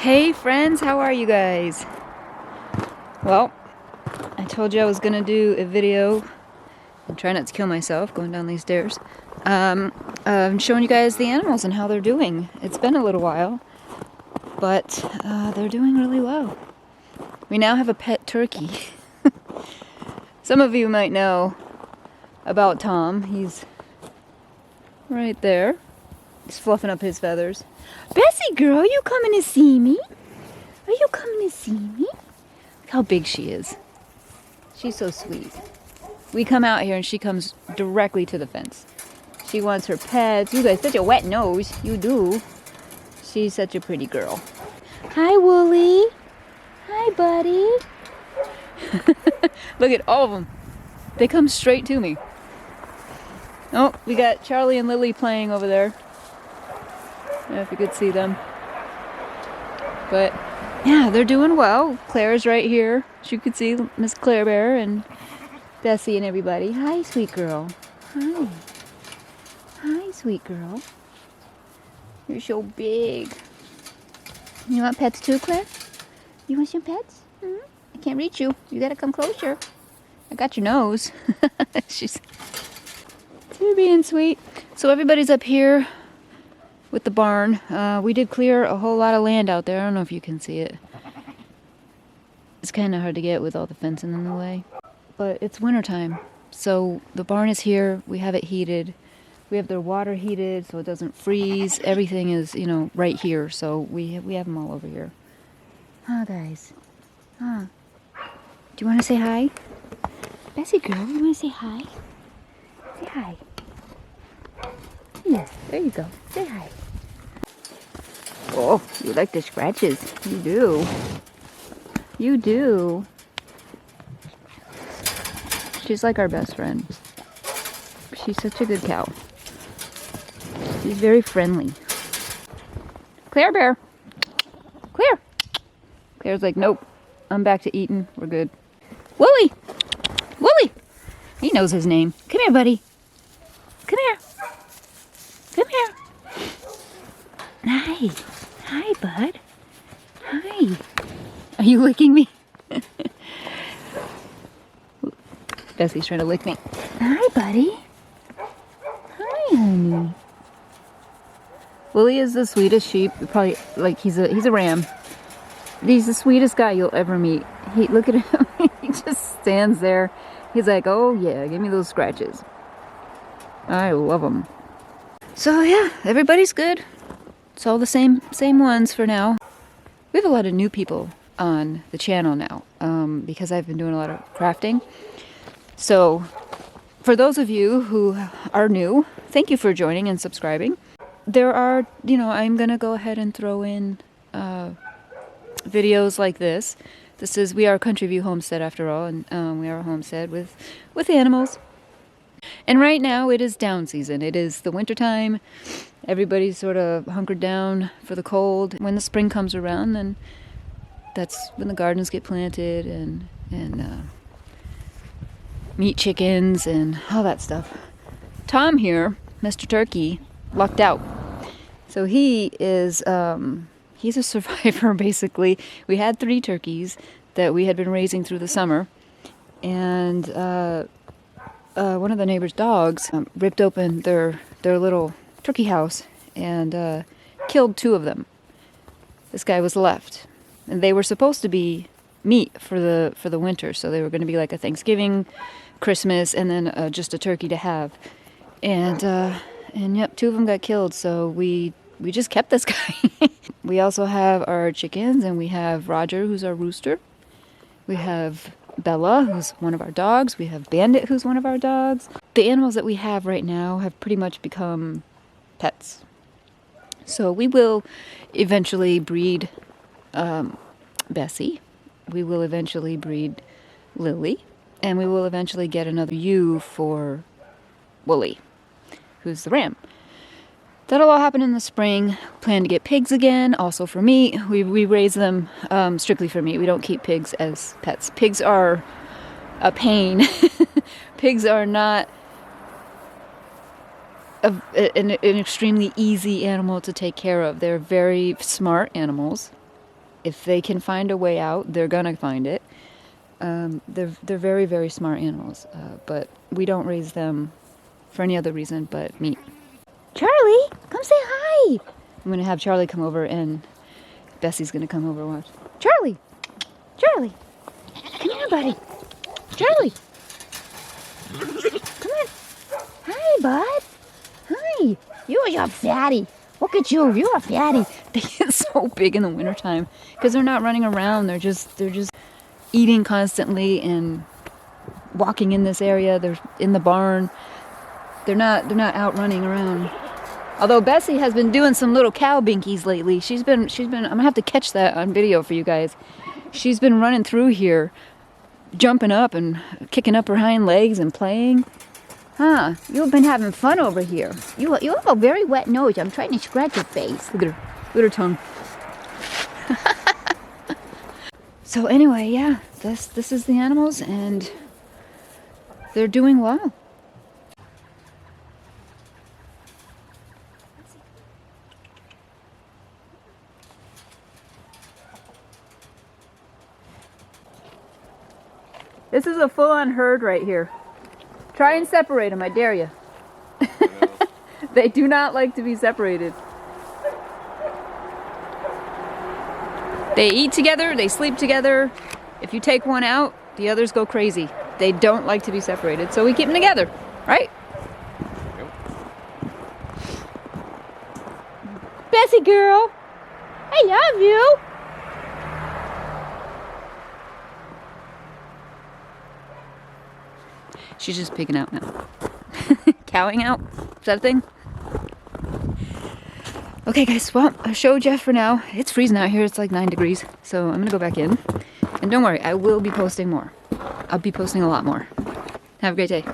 Hey friends, how are you guys? Well, I told you I was gonna do a video and try not to kill myself going down these stairs. Showing you guys the animals and how they're doing. It's been a little while, but they're doing really well. We now have a pet turkey. Some of you might know about Tom. He's right there. He's fluffing up his feathers. Bessie girl, you coming to see me? Are you coming to see me? Look how big she is. She's so sweet. We come out here and she comes directly to the fence. She wants her pets. You got such a wet nose. You do. She's such a pretty girl. Hi, Wooly. Hi, buddy. Look at all of them. They come straight to me. Oh, we got Charlie and Lily playing over there. I don't know if you could see them. But yeah, they're doing well. Claire's right here. You could see Miss Claire Bear and Bessie and everybody. Hi, sweet girl. Hi. Hi, sweet girl. You're so big. You want pets too, Claire? You want some pets? I can't reach you. You gotta come closer. I got your nose. You're being sweet. So everybody's up here with the barn. We did clear a whole lot of land out there. I don't know if you can see it. It's kind of hard to get with all the fencing in the way. But it's wintertime. So the barn is here. We have it heated. We have their water heated so it doesn't freeze. Everything is, right here. So we have them all over here. Huh, guys? Huh? Do you want to say hi? Bessie girl, you want to say hi? Say hi. Yeah, there you go. Say hi. Oh, you like the scratches. You do. You do. She's like our best friend. She's such a good cow. She's very friendly. Claire Bear. Claire. Claire's like, nope. I'm back to eating. We're good. Wooly. Wooly. He knows his name. Come here, buddy. Come here. Come here. Hi. Hi, bud. Hi. Are you licking me? Bessie's trying to lick me. Hi, buddy. Hi, honey. Willie is the sweetest sheep. Probably, he's a ram. He's the sweetest guy you'll ever meet. Look at him. He just stands there. He's like, oh yeah, give me those scratches. I love them. So yeah, everybody's good. It's all the same ones for now. We have a lot of new people on the channel now because I've been doing a lot of crafting. So for those of you who are new, thank you for joining and subscribing. There are, I'm going to go ahead and throw in videos like this. We are a Country View homestead after all, and we are a homestead with animals. And right now it is down season. It is the winter time. Everybody's sort of hunkered down for the cold. When the spring comes around, then that's when the gardens get planted and meat chickens and all that stuff. Tom here, Mr. Turkey, lucked out. So he is he's a survivor basically. We had 3 turkeys that we had been raising through the summer, and one of the neighbor's dogs ripped open their little turkey house and killed 2 of them. This guy was left, and they were supposed to be meat for the winter, so they were going to be like a Thanksgiving, Christmas, and then just a turkey to have. And yep, 2 of them got killed, so we just kept this guy. We also have our chickens, and we have Roger, who's our rooster. We have Bella, who's one of our dogs. We have Bandit, who's one of our dogs. The animals that we have right now have pretty much become pets. So we will eventually breed Bessie. We will eventually breed Lily. And we will eventually get another ewe for Wooly, who's the ram. That'll all happen in the spring. Plan to get pigs again, also for meat. We raise them strictly for meat. We don't keep pigs as pets. Pigs are a pain. Pigs are not an extremely easy animal to take care of. They're very smart animals. if they can find a way out, they're gonna find it. They're very, very smart animals, but we don't raise them for any other reason but meat. Charlie, come say hi. I'm gonna have Charlie come over, and Bessie's gonna come over and watch. Charlie, Charlie, come here, buddy. Charlie, come on. Hi, bud. Hi. You're a fatty. Look at you. You're a fatty. They get so big in the wintertime because they're not running around. They're just eating constantly and walking in this area. They're in the barn. They're not out running around. Although Bessie has been doing some little cow binkies lately. She's been I'm gonna have to catch that on video for you guys. She's been running through here, jumping up and kicking up her hind legs and playing. Huh, you've been having fun over here. You have a very wet nose. I'm trying to scratch your face. Look at her tongue. So anyway, yeah, this is the animals, and they're doing well. This is a full-on herd right here. Try and separate them, I dare you. They do not like to be separated. They eat together, they sleep together. If you take one out, the others go crazy. They don't like to be separated, so we keep them together, right? Yep. Bessie girl, I love you. She's just pigging out now. Cowing out? Is that a thing? Okay guys, well, I showed Jeff for now. It's freezing out here, it's like 9 degrees. So I'm gonna go back in. And don't worry, I will be posting more. I'll be posting a lot more. Have a great day.